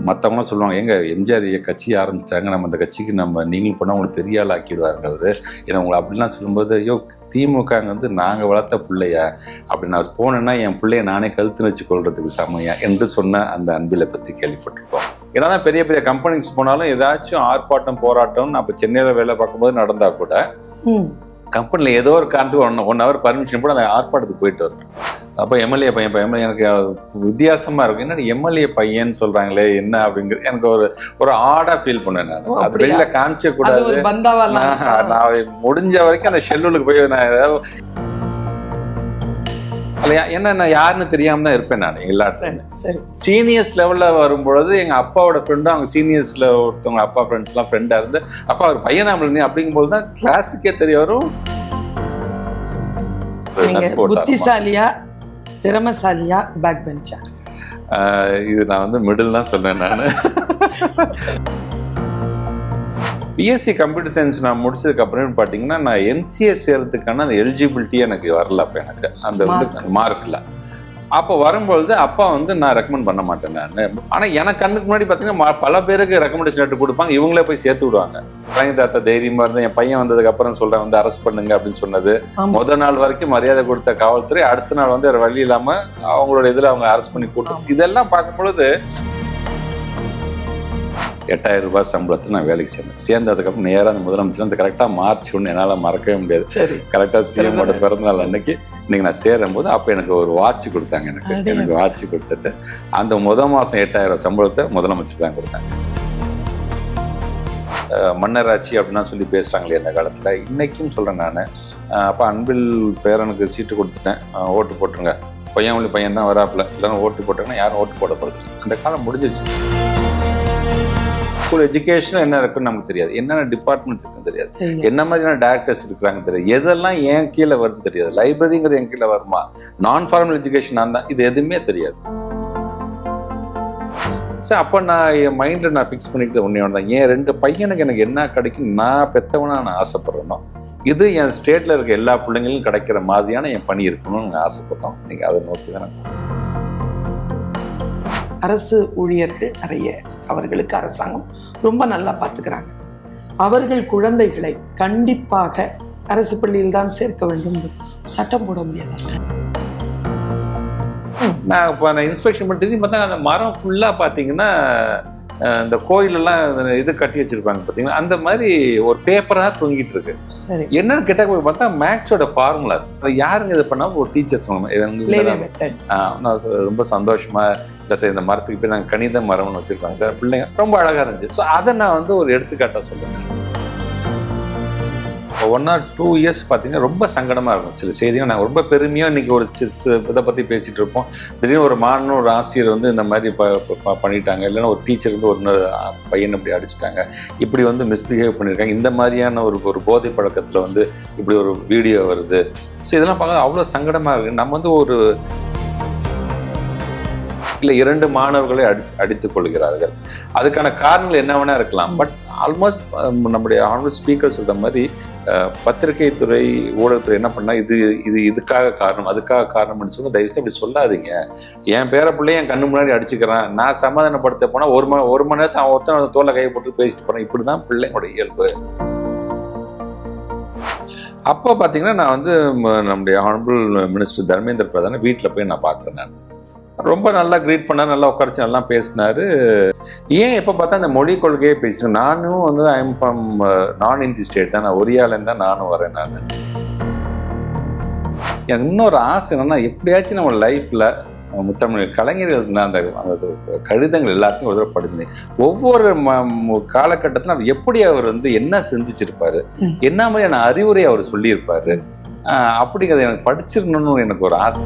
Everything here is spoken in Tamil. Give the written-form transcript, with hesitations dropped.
மற்றவங்க சொல்லுவாங்க, எங்க எம்ஜிஆர் கட்சி ஆரம்பிச்சிட்டாங்க, நம்ம அந்த கட்சிக்கு நம்ம நீங்களும் போனால் உங்களுக்கு பெரிய ஆள் ஆக்கிடுவாருங்க அவரு. ஏன்னா உங்களை அப்படிலாம் சொல்லும்போது, ஐயோ திமுக வந்து நாங்கள் வளர்த்த பிள்ளையா, அப்படி நான் போனேன்னா என் பிள்ளைய நானே கழுத்து வச்சு கொள்றதுக்கு சமையா என்று சொன்ன அந்த அன்பிலை பற்றி கேள்விப்பட்டிருக்கோம். ஏன்னா தான் பெரிய பெரிய கம்பெனிஸ் போனாலும் ஏதாச்சும் ஆர்ப்பாட்டம் போராட்டம் அப்போ சென்னையில் வேலை பார்க்கும்போது நடந்தா கூட கம்பெனியில் ஏதோ ஒரு காரணத்துக்கு 1 hour பர்மிஷன் கூட அந்த ஆர்ப்பாட்டத்துக்கு போயிட்டு வரேன். அப்போ எம்எல்ஏ பையன், இப்போ எம்எல்ஏ எனக்கு வித்தியாசமாக இருக்கும். என்ன எம்எல்ஏ பையன் சொல்கிறாங்களே என்ன அப்படிங்கிறது எனக்கு ஒரு ஆடாக ஃபீல் பண்ணேன். நான் அது வெளியில் காமிச்ச கூடாது. நான் முடிஞ்ச வரைக்கும் அந்த ஷெல்லுக்கு போய் நான் ஏதாவது என்ன நான் யாருன்னு தெரியாம தான் இருப்பேன். நான் எல்லாரும் சீனியர்ஸ் லெவல்ல வரும்பொழுது எங்க அப்பாவோட ஃப்ரெண்டும் அவங்க சீனியர்ஸ்ல ஒருத்தவங்க அப்பா ஃப்ரெண்ட்ஸ் எல்லாம் ஃப்ரெண்டா இருந்து அப்பா ஒரு பையனா அப்படிங்கும்போது தான் கிளாஸுக்கே தெரிய வரும். புத்திசாலியா, திறமைசாலியா, பேக் பெஞ்சா? இது நான் வந்து மிடில் தான் சொன்னேன். நான் பிஎஸ்சி கம்ப்யூட்டர் சயின்ஸ் நான் முடிச்சதுக்கு அப்புறம் பார்த்தீங்கன்னா நான் எம்சிஏ சேர்றதுக்கான அந்த எலிஜிபிலிட்டி எனக்கு வரல. அப்போ எனக்கு அந்த வந்து மார்க்கில் அப்போ வரும்பொழுது அப்பா வந்து நான் ரெக்கமெண்ட் பண்ண மாட்டேன். நான் ஆனால் எனக்கு கண்ணுக்கு முன்னாடி பார்த்தீங்கன்னா பல பேருக்கு ரெக்கமெண்டேஷன் லெட்டர் கொடுப்பாங்க, இவங்களே போய் சேர்த்து விடுவாங்க. தாத்தா தைரியமாக இருந்தேன். என் பையன் வந்ததுக்கு அப்புறம் சொல்கிறேன் வந்து அரெஸ்ட் பண்ணுங்க அப்படின்னு சொன்னது. முதல் நாள் வரைக்கும் மரியாதை கொடுத்த காவல்துறை அடுத்த நாள் வந்து வழி இல்லாமல் அவங்களோட இதில் அவங்க அரெஸ்ட் பண்ணி கூட்டம். இதெல்லாம் பார்க்கும்பொழுது 8000 ரூபாய் சம்பளத்தில் நான் வேலைக்கு சேர்ந்தேன். சேர்ந்ததுக்கப்புறம் நேராக அந்த முதலமைச்சர் அந்த கரெக்டாக மார்ச் 1 என்னால் மறக்கவே முடியாது. கரெக்டாக சிஎம்மோட பிறந்தநாள் அன்னைக்கு இன்னைக்கு நான் சேரும் போது அப்போ எனக்கு ஒரு வாட்ச் கொடுத்தாங்க. எனக்கு வாட்ச் கொடுத்துட்டு அந்த மாதம் 8000 சம்பளத்தை முதலமைச்சர் தான் கொடுத்தாங்க. மன்னராட்சி அப்படின்னா சொல்லி பேசுகிறாங்களே அந்த காலத்தில், இன்னைக்கும் சொல்கிறேன் நான். அப்போ அன்பில் பேரனுக்கு சீட்டு கொடுத்துட்டேன், ஓட்டு போட்டுருங்க, பையன் பையன் தான் வராப்புல, இல்லைன்னா ஓட்டு போட்டாங்கன்னா யாரும் ஓட்டு போடப்படுது. அந்த காலம் முடிஞ்சிருச்சு. ஸ்கூல் எஜுகேஷன் என்ன இருக்குன்னு நமக்கு தெரியாது, என்னென்ன டிபார்ட்மெண்ட்ஸ் இருக்குன்னு தெரியாது, என்ன மாதிரியான டேரக்டர்ஸ் இருக்கிறாங்க தெரியாது, எதெல்லாம் ஏன் கீழே வருதுன்னு தெரியாது, லைப்ரரிங்கிறது என் கீழே வருமா, நான் ஃபார்மல் எஜுகேஷன் நான் தான், இது எதுவுமே தெரியாது. சார் அப்போ நான் என் மைண்டில் நான் ஃபிக்ஸ் பண்ணிக்கிட்டு ஒன்றே தான், என் 2 பையனுக்கு எனக்கு என்ன கிடைக்கும் நான் பெற்றவனா நான் ஆசைப்படுறேனோ இது என் ஸ்டேட்டில் இருக்க எல்லா பிள்ளைங்களும் கிடைக்கிற மாதிரியான என் பணி இருக்கணும்னு நான் ஆசைப்பட்டோம். நீங்கள் அதை நோக்கி தான் அரசு ஊழியர்கள் நிறைய அவர்களுக்கு அரசாங்கம் ரொம்ப நல்லா பார்த்துக்கிறாங்க. அவர்கள் குழந்தைகளை கண்டிப்பாக அரசு பள்ளியில் தான் சேர்க்க வேண்டும், சட்டம் போட முடியாது. நான் இப்போ நான் இன்ஸ்பெக்ஷன் பண்ணிட்டு பார்த்தா அந்த மரம் ஃபுல்லாக பார்த்தீங்கன்னா இந்த கோயிலெல்லாம் இது கட்டி வச்சிருப்பாங்க பார்த்தீங்கன்னா அந்த மாதிரி ஒரு பேப்பராக தொங்கிட்டு இருக்கு. என்னன்னு கேட்டா போய் பார்த்தா மேக்ஸோட ஃபார்முலாஸ். யாருங்க இது பண்ணால் ஒரு டீச்சர்ஸ் நான் ரொம்ப சந்தோஷமா இல்லை சார், இந்த மரத்துக்கு போய் நாங்கள் கணித மரம்னு வச்சிருக்காங்க சார், பிள்ளைங்க ரொம்ப அழகாக இருந்துச்சு. ஸோ அதை நான் வந்து ஒரு எடுத்துக்காட்டாக சொல்லுவேன். 1 or 2 years பார்த்தீங்கன்னா ரொம்ப சங்கடமாக இருக்கும். சில செய்திகள் நாங்கள் ரொம்ப பெருமையாக இன்றைக்கி ஒரு இதை பற்றி பேசிகிட்டு இருப்போம். திடீர்னு ஒரு மாணவன் ஒரு ஆசிரியர் வந்து இந்த மாதிரி பண்ணிட்டாங்க, இல்லைன்னா ஒரு டீச்சர் வந்து ஒரு பையன் இப்படி அடிச்சுட்டாங்க, இப்படி வந்து மிஸ்பிஹேவ் பண்ணியிருக்காங்க, இந்த மாதிரியான ஒரு போதை பழக்கத்தில் வந்து இப்படி ஒரு வீடியோ வருது. ஸோ இதெல்லாம் பார்க்க அவ்வளோ சங்கடமாக இருக்குது. நம்ம வந்து ஒரு இல்லை 2 மாணவர்களை அடித்துக் கொள்கிறார்கள், அதுக்கான காரணங்கள் என்ன வேணா இருக்கலாம். பட் ஆல்மோஸ்ட் நம்முடைய ஆன்லைன் ஸ்பீக்கர் சொல்ற மாதிரி பத்திரிகை துறை ஊடகத்துறை என்ன பண்ணா இதுக்காக காரணம் அதுக்காக காரணம்னு சொல்லி தயவுசெய்து அப்படி சொல்லாதீங்க. என் பேர பிள்ளைய என் கண்ணு முன்னாடி அடிச்சுக்கிறான், நான் சமாதானப்படுத்த போனா ஒரு மணி நேரத்தை அவன் ஒருத்தன் தோலை கையை போட்டு பேசிட்டு போறேன். இப்படிதான் பிள்ளைங்களோட இயல்பு. அப்போ பார்த்தீங்கன்னா நான் வந்து நம்முடைய ஆனரபிள் மினிஸ்டர் தர்மேந்திர பிரதான வீட்டில் போய் நான் பார்க்குறேன். நான் ரொம்ப நல்லா க்ரீட் பண்ணார், நல்லா உட்காரிச்சு நல்லா பேசினாரு. ஏன் எப்போ பார்த்தா அந்த மொழி கொள்கையே பேசுவேன். நானும் வந்து ஐ எம் ஃப்ரம் நான் இந்தி ஸ்டேட் தான், நான் ஒரியாலேருந்து தான் நானும் வரேன். நான் எனக்கு இன்னொரு ஆசை என்னன்னா, எப்படியாச்சும் நம்ம லைஃப்பில் முத்தமிழ் கலைஞர்கள் அந்த கடிதங்கள் எல்லாத்தையும் ஒரு தடவை படிச்சிருந்தேன். ஒவ்வொரு காலகட்டத்தில் எப்படி அவர் வந்து என்ன சிந்திச்சிருப்பாரு, என்ன மாதிரியான அறிவுரை அவர் சொல்லியிருப்பாரு அப்படிங்கிறத எனக்கு படிச்சிருக்கணும்னு எனக்கு ஒரு ஆசை.